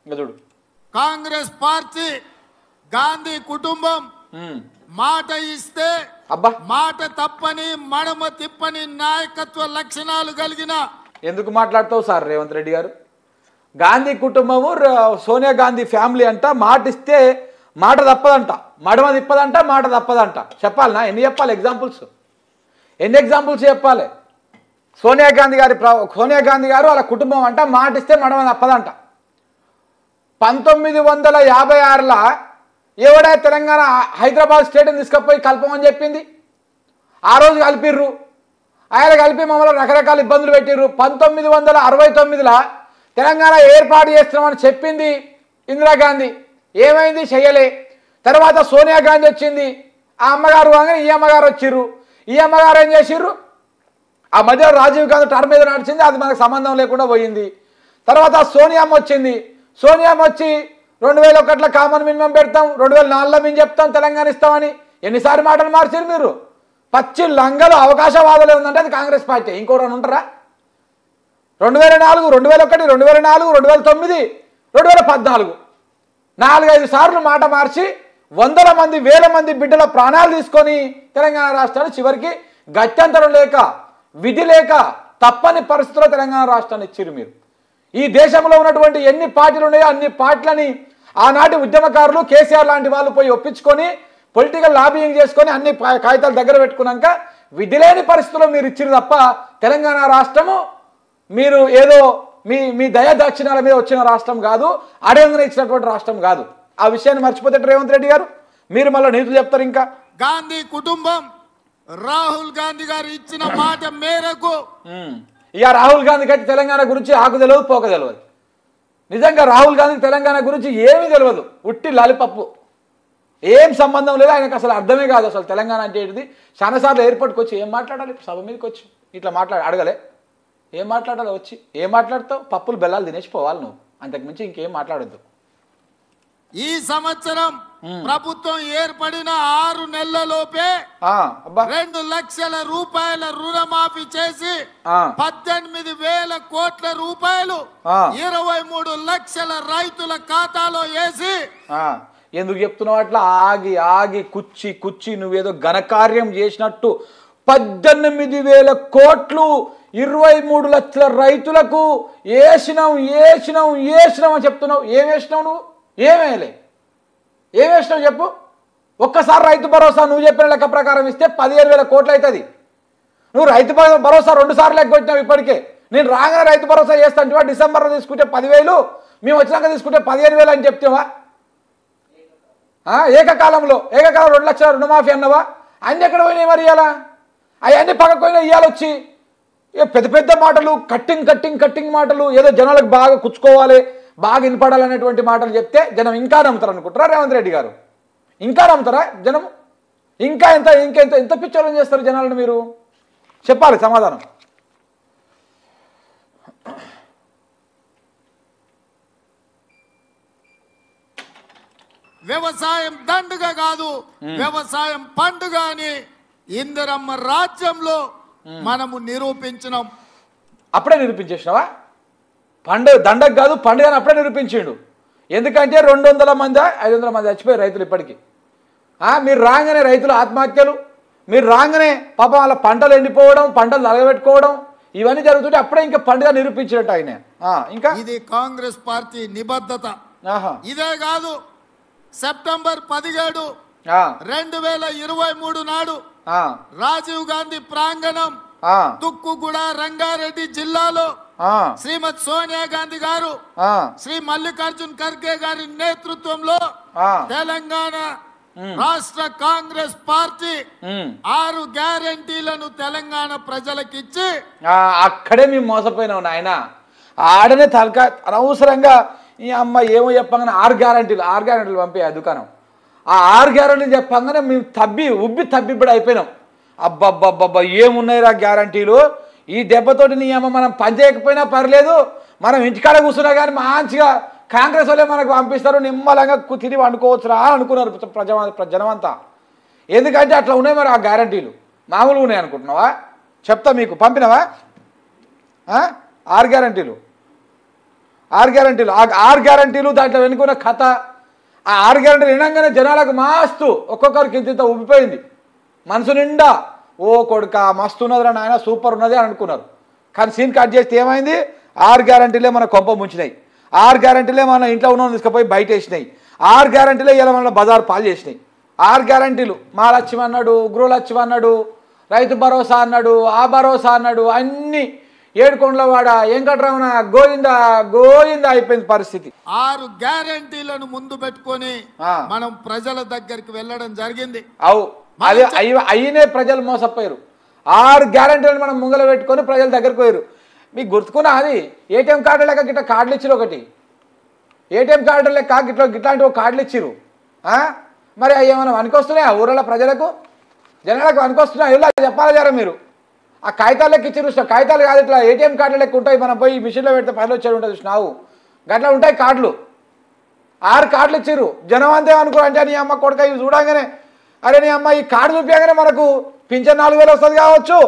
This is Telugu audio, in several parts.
ఇంకా చూడు కాంగ్రెస్ పార్టీ గాంధీ కుటుంబం మాట ఇస్తే అబ్బా మాట తప్పని మడమ తిప్పని నాయకత్వ లక్షణాలు కలిగిన. ఎందుకు మాట్లాడతావు సార్ రేవంత్ రెడ్డి గారు? గాంధీ కుటుంబము సోనియా గాంధీ ఫ్యామిలీ అంట, మాట ఇస్తే మాట తప్పదంట, మడమ తిప్పదంట, మాట తప్పదంట. చెప్పాలనా? ఎన్ని చెప్పాలి ఎగ్జాంపుల్స్? ఎన్ని ఎగ్జాంపుల్స్ చెప్పాలి? సోనియా గాంధీ గారు వాళ్ళ కుటుంబం అంట మాట ఇస్తే మడమ తప్పదంట. 1956లా ఎవడా తెలంగాణ హైదరాబాద్ స్టేట్ని తీసుకుపోయి కలపమని చెప్పింది? ఆ రోజు కలిపిర్రు, ఆయన కలిపి మమ్మల్ని రకరకాల ఇబ్బందులు పెట్టిర్రు. 1969లా తెలంగాణ ఏర్పాటు చేస్తున్నామని చెప్పింది ఇందిరాగాంధీ. ఏమైంది? చెయ్యలే. తర్వాత సోనియా గాంధీ వచ్చింది, ఆ అమ్మగారు కాగానే ఈ అమ్మగారు వచ్చిర్రు. ఈ అమ్మగారు ఏం చేసిర్రు? ఆ మధ్యలో రాజీవ్ గాంధీ టర్మ్ మీద నడిచింది, అది మనకు సంబంధం లేకుండా పోయింది. తర్వాత సోనియామ్మ వచ్చింది. సోనియామ్మ వచ్చి 2001లో కామన్ మినిమం పెడతాం, 2004లో మేము చెప్తాం తెలంగాణ ఇస్తామని. ఎన్నిసార్లు మాటలు మార్చారు మీరు? పచ్చి లంగలు అవకాశవాదులు ఉందంటే అది కాంగ్రెస్ పార్టీ. ఇంకోటి ఉంటారా? 2004, 2001, 2004, 2009, 2014 4-5 సార్లు మాట మార్చి వందల మంది వేల మంది బిడ్డల ప్రాణాలు తీసుకొని తెలంగాణ రాష్ట్రాన్ని చివరికి గత్యంతరం లేక విధి లేక తప్పని పరిస్థితుల్లో తెలంగాణ రాష్ట్రాన్ని ఇచ్చిరు మీరు. ఈ దేశంలో ఉన్నటువంటి ఎన్ని పార్టీలు ఉన్నాయో అన్ని పార్టీలని ఆనాటి ఉద్యమకారులు కేసీఆర్ లాంటి వాళ్ళు పోయి ఒప్పించుకొని పొలిటికల్ లాబింగ్ చేసుకొని అన్ని కాగితాలు దగ్గర పెట్టుకున్నాక విధి లేని పరిస్థితుల్లో మీరు ఇచ్చిరు తప్ప తెలంగాణ రాష్ట్రము మీరు ఏదో మీ దయాదాక్షిణాల మీద వచ్చిన రాష్ట్రం కాదు, అడగంగా ఇచ్చినటువంటి రాష్ట్రం కాదు. ఆ విషయాన్ని మర్చిపోతే రేవంత్ రెడ్డి గారు మీరు మళ్ళీ నీతులు చెప్తారు. ఇంకా గాంధీ కుటుంబం రాహుల్ గాంధీ గారు ఇచ్చిన మాట మేరకు ఇక రాహుల్ గాంధీకి అయితే తెలంగాణ గురించి ఆకు తెలియదు, పోక తెలియదు. నిజంగా రాహుల్ గాంధీకి తెలంగాణ గురించి ఏమీ తెలియదు, ఉట్టి లాలిపప్పు, ఏం సంబంధం లేదు. ఆయనకు అసలు అర్థమే కాదు అసలు తెలంగాణ అంటే ఏంటిది. చాలాసార్లు ఎయిర్పోర్ట్కి వచ్చి ఏం మాట్లాడాలి, సభ మీదకి వచ్చి ఇట్లా అడగలే, ఏం మాట్లాడాలి, వచ్చి ఏం మాట్లాడతావు? పప్పులు బెల్లాలు తినేసిపోవాలి నువ్వు, అంతకుమించి ఇంకేం మాట్లాడద్దు. ఈ సంవత్సరం ప్రభుత్వం ఏర్పడిన 6 నెలలలోపే 2 లక్షల రూపాయల రుణమాఫీ చేసి 18,000 కోట్ల రూపాయలు 23 లక్షల రైతుల ఖాతాలో వేసి. ఎందుకు చెప్తున్నావు అట్లా? ఆగి ఆగి కుచ్చి నువ్వేదో ఘనకార్యం చేసినట్టు 18,000 కోట్లు 23 లక్షల రైతులకు వేసినాం అని చెప్తున్నావు. ఏం వేసినావు నువ్వు? ఏమేలే, ఏం వేసినావు చెప్పు? ఒక్కసారి రైతు భరోసా నువ్వు చెప్పిన లెక్క ప్రకారం ఇస్తే 15,000 కోట్లు అవుతుంది. నువ్వు రైతు భరోసా 2 సార్లు లెక్కొచ్చినావు ఇప్పటికే. నేను రాగానే రైతు భరోసా చేస్తాంటివా? డిసెంబర్లో తీసుకుంటే 10,000, మేము వచ్చినాక తీసుకుంటే 15,000 అని చెప్తావా? ఏకకాలం 2 లక్షల రుణమాఫీ అన్నవా? అన్ని ఎక్కడ పోయినాయి మరి? ఇవాళ అవన్నీ పక్కకు పోయినా ఇవాళ వచ్చి పెద్ద పెద్ద మాటలు, కట్టింగ్ మాటలు, ఏదో జనాలకు బాగా కుచ్చుకోవాలి, బాగా వినపడాలనేటువంటి మాటలు చెప్తే జనం ఇంకా నమ్ముతారు అనుకుంటారా రేవంత్ రెడ్డి గారు? ఇంకా నమ్ముతారా జనం? ఇంకా ఎంత పిచ్చోళ్ళని చేస్తారు జనాలను? మీరు చెప్పాలి సమాధానం. వ్యవసాయం దండుగ కాదు, వ్యవసాయం పండుగ అని ఇందిరమ్మ రాజ్యంలో మనము నిరూపించినాం. అప్పుడే నిరూపించేసినావా? పండుగ దండగ కాదు పండుగ అని అప్పుడే నిరూపించిండు. ఎందుకంటే 200 మంది 500 మంది చచ్చిపోయారు రైతులు ఇప్పటికీ. మీరు రాగానే రైతుల ఆత్మహత్యలు, మీరు రాగానే పాపం వాళ్ళ పంటలు ఎండిపోవడం, పంటలు నలగబెట్టుకోవడం, ఇవన్నీ జరుగుతుంటే అప్పుడే ఇంకా పండుగ నిరూపించినట్టు ఆయన. ఇంకా ఇది కాంగ్రెస్ పార్టీ నిబద్ధత. ఇదే కాదు, సెప్టెంబర్ 17, 2023 నాడు రాజీవ్ గాంధీ ప్రాంగణం తుక్కుగూడ రంగారెడ్డి జిల్లాలో శ్రీమతి సోనియా గాంధీ గారు, శ్రీ మల్లికార్జున్ ఖర్గే గారి నేతృత్వంలో తెలంగాణ రాష్ట్ర కాంగ్రెస్ పార్టీ 6 గ్యారెంటీలను తెలంగాణ ప్రజలకిచ్చి అక్కడే మేము మోసపోయినాం నాయన. ఆడనే తలకా అనవసరంగా ఈ అమ్మ ఏమో చెప్పగానే 6 గ్యారెంటీలు పంపే ఆ దుకాణం. ఆ 6 గ్యారెంటీలు చెప్పగానే మేము తబ్బిబ్బడి అయిపోయినాం. అబ్బబ్బబ్బబ్బా ఏమున్నాయి రా గ్యారెంటీలు, ఈ దెబ్బతోటి నీ అమ్మ మనం పనిచేయకపోయినా పర్లేదు, మనం ఇంటికాడ కూర్చున్నా కానీ మంచిగా కాంగ్రెస్ వాళ్ళే మనకు పంపిస్తారు, నిమ్మలంగా తిరిగి వండుకోవచ్చురా అని అనుకున్నారు జనమంతా. ఎందుకంటే అట్లా ఉన్నాయి మరి ఆ గ్యారెంటీలు. మామూలుగా ఉన్నాయి అనుకుంటున్నావా? చెప్తా మీకు, పంపినవా 6 గ్యారెంటీలు? 6 గ్యారంటీలు, ఆ 6 గ్యారంటీలు దాంట్లో వెనుకున్న కథ, ఆ 6 గ్యారంటీలు వినంగానే జనాలకు మాస్తు ఒక్కొక్కరికి ఇంత ఉబ్బిపోయింది మనసు నిండా. ఓ కొడుక మస్తు ఉన్నదిరా నాయన, సూపర్ ఉన్నది అని అనుకున్నారు. కానీ సీన్ కట్ చేస్తే ఏమైంది? 6 గ్యారంటీలే మన కొంప ముంచినాయి. 6 గ్యారంటీలే మన ఇంట్లో ఉన్న తీసుకుపోయి బయట వేసినాయి. 6 గ్యారంటీలే ఇలా మన బజార్ పాలు చేసినాయి. 6 గ్యారంటీలు మహాలక్ష్మి అన్నాడు, గృహలక్ష్మి అన్నాడు, రైతు భరోసా అన్నాడు, ఆ భరోసా అన్నాడు, అన్ని ఏడుకొండలవాడ వెంకటరమణ గోవింద గోవింద అయిపోయింది పరిస్థితి. 6 గ్యారంటీలను ముందు పెట్టుకొని మనం ప్రజల దగ్గరికి వెళ్ళడం జరిగింది. అదే అయినే ప్రజలు మోసపోయారు. 6 గ్యారంటీలను మనం ముంగల పెట్టుకొని ప్రజల దగ్గరికి పోయారు. మీకు గుర్తుకున్నా అది ఏటీఎం కార్డు లెక్క గిట్లా కార్డులు ఇచ్చిరు. ఒకటి ఏటీఎం కార్డు లెక్క గిట్లాంటి ఒక కార్డులు ఇచ్చిరు. మరి అవి ఏమైనా వనికొస్తున్నాయా ఊళ్ళో ప్రజలకు జనాలకు వనికొస్తున్నాయి? ఇలా చెప్పాలి జరా మీరు. ఆ కాగితాలు లెక్క ఇచ్చిరు. కాగితాలు కాదు, ఇట్లా ఏటీఎం కార్డులు లెక్క ఉంటాయి. మనం పోయి మిషన్లో పెడితే పైన వచ్చేది ఉంటుంది చూసినావు, గట్లా ఉంటాయి కార్డులు. 6 కార్డులు ఇచ్చిరు. జనం అంతే అనుకో అంటే నీ అమ్మ కొడుక ఇవి చూడంగానే అరే నీ అమ్మ ఈ కార్డు చూపించగానే మనకు పింఛన్ 4,000 వస్తుంది కావచ్చు,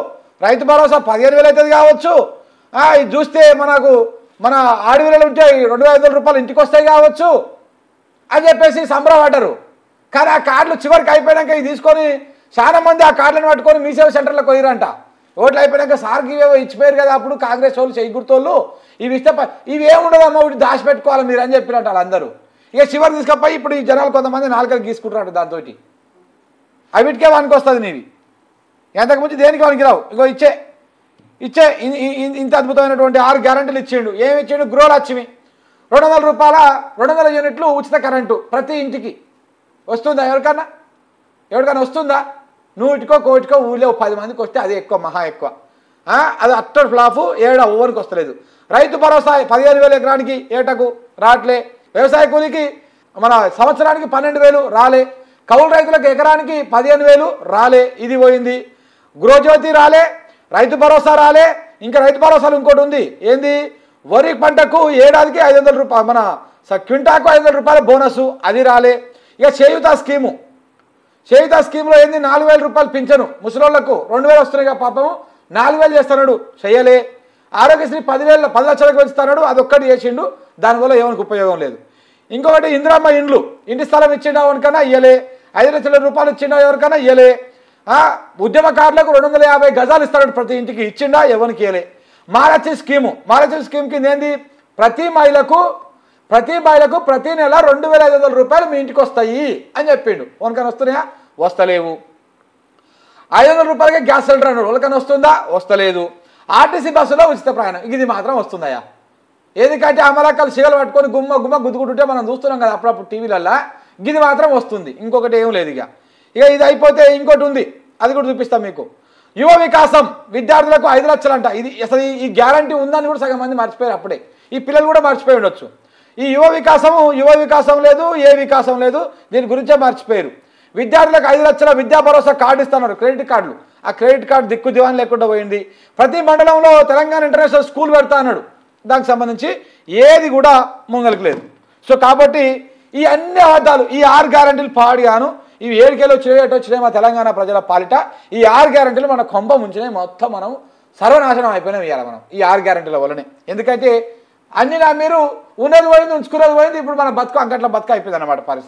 రైతు భరోసా 15,000 అవుతుంది కావచ్చు, ఇది చూస్తే మనకు మన ఆడవిరలు ఉంటే 2,500 రూపాయలు ఇంటికి వస్తాయి కావచ్చు అని చెప్పేసి సంబరపడ్డారు. కానీ ఆ కార్డులు చివరికి అయిపోయాక ఇది తీసుకొని చాలా మంది ఆ కార్డులను పట్టుకొని మీ సేవ సెంటర్లకు పోయిరంట. ఓట్లు అయిపోయాక సార్కి ఇవేవో ఇచ్చిపోయారు కదా అప్పుడు కాంగ్రెస్ వాళ్ళు చేయి గుర్తోళ్ళు, ఇవి ఇస్తే ఇవి ఏముండదమ్మా వీటి దాచిపెట్టుకోవాలి మీరు అని చెప్పినట్టు వాళ్ళందరూ. ఇక చివరికి తీసుకపోయి ఇప్పుడు ఈ జనాలు కొంతమంది 4 గీసుకుంటారు దాంతో. అవిటికే వానికి వస్తుంది నీవి, ఎంతకుముందు దేనికి వానికి రావు. ఇగో ఇచ్చే ఇంత అద్భుతమైనటువంటి 6 గ్యారంటీలు ఇచ్చిండు. ఏమి ఇచ్చిండు? గృహలక్ష్మి 200 రూపాయల 200 యూనిట్లు ఉచిత కరెంటు ప్రతి ఇంటికి వస్తుందా? ఎవరికైనా వస్తుందా? 100కో 1కోటికో ఊళ్ళో 10 మందికి వస్తే అది ఎక్కువ, మహా ఎక్కువ. అది అట్టర్ ఫ్లాపు ఎవరికి వస్తలేదు. రైతు భరోసా 15,000 ఎకరానికి ఏటకు రావట్లే. వ్యవసాయ కూలికి మన సంవత్సరానికి 12,000 రాలే. కౌలు రైతులకు ఎకరానికి 15,000 రాలే, ఇది పోయింది. గృహజ్యోతి రాలే, రైతు భరోసా రాలే. ఇంకా రైతు భరోసాలు ఇంకోటి ఉంది, ఏంది? వరి పంటకు ఏడాదికి 500 రూపాయలు, మన క్వింటాకు 500 రూపాయల బోనసు, అది రాలే. ఇక చేయూత స్కీమ్లో ఏంది? 4,000 రూపాయలు పింఛను ముసలోళ్లకు, 2,000 వస్తున్నాయి పాపము, 4,000 చేస్తున్నాడు, చేయలే. ఆరోగ్యశ్రీ 10 లక్షలకు పెంచుతున్నాడు, అదొక్కటి చేసిండు, దానివల్ల ఏమనికి ఉపయోగం లేదు. ఇంకొకటి ఇందిరమ్మ ఇండ్లు, ఇంటి స్థలం ఇచ్చిండా ఎవరికైనా ఇయ్యలే. 5 లక్షల రూపాయలు ఇచ్చిండా ఎవరికైనా ఇయ్యలే. ఉద్యమకారులకు 250 గజాలు ఇస్తాడు ప్రతి ఇంటికి, ఇచ్చిండా ఎవరికి ఇయ్యలే. మహాలక్ష్మి స్కీమ్ కింద ఏంది? ప్రతి మహిళకు ప్రతి నెల 2,500 రూపాయలు మీ ఇంటికి వస్తాయి అని చెప్పిండు. ఎవరికైనా వస్తున్నాయా? వస్తలేవు. 500 రూపాయలకే గ్యాస్ సిలిండర్ అన్నాడు, ఎవరికైనా వస్తుందా? వస్తలేదు. ఆర్టీసీ బస్సులో ఉచిత ప్రయాణం, ఇది మాత్రం వస్తుందయా? ఎందుకంటే అమలాకాలు సిగలు పట్టుకొని గుమ్మ గుద్దుకుంటుంటే మనం చూస్తున్నాం కదా అప్పుడప్పుడు టీవీలల్లో, ఇది మాత్రం వస్తుంది. ఇంకొకటి ఏం లేదు. ఇక ఇది అయిపోతే ఇంకోటి ఉంది, అది కూడా చూపిస్తాం మీకు. యువ వికాసం విద్యార్థులకు 5 లక్షలు అంట. ఇది అసలు ఈ గ్యారంటీ ఉందని కూడా సగం మంది మర్చిపోయారు అప్పుడే. ఈ పిల్లలు కూడా మర్చిపోయి ఉండొచ్చు. ఈ యువ వికాసం లేదు, ఏ వికాసం లేదు, దీని గురించే మర్చిపోయారు. విద్యార్థులకు 5 లక్షల విద్యా భరోసా కార్డు ఇస్తున్నారు, క్రెడిట్ కార్డులు. ఆ క్రెడిట్ కార్డు దిక్కు దివాన్ లేకుండా పోయింది. ప్రతి మండలంలో తెలంగాణ ఇంటర్నేషనల్ స్కూల్ పెడతా అన్నాడు, దానికి సంబంధించి ఏది కూడా ముంగలకు లేదు. సో కాబట్టి ఈ అన్ని అబద్ధాలు, ఈ 6 గ్యారంటీలు పాడిగాను, ఇవి 7 వచ్చినాయి మా తెలంగాణ ప్రజల పాలిట. ఈ 6 గ్యారంటీలు మన కొంప ముంచినాయి, మొత్తం మనం సర్వనాశనం అయిపోయినాం ఇవాళ మనం ఈ 6 గ్యారంటీల వల్లనే. ఎందుకంటే అన్ని మీరు ఉన్నది పోయింది, ఉంచుకున్నది పోయింది, ఇప్పుడు మన బతుకు అంకట్ల బతుకు అయిపోయింది అన్నమాట పరిస్థితి.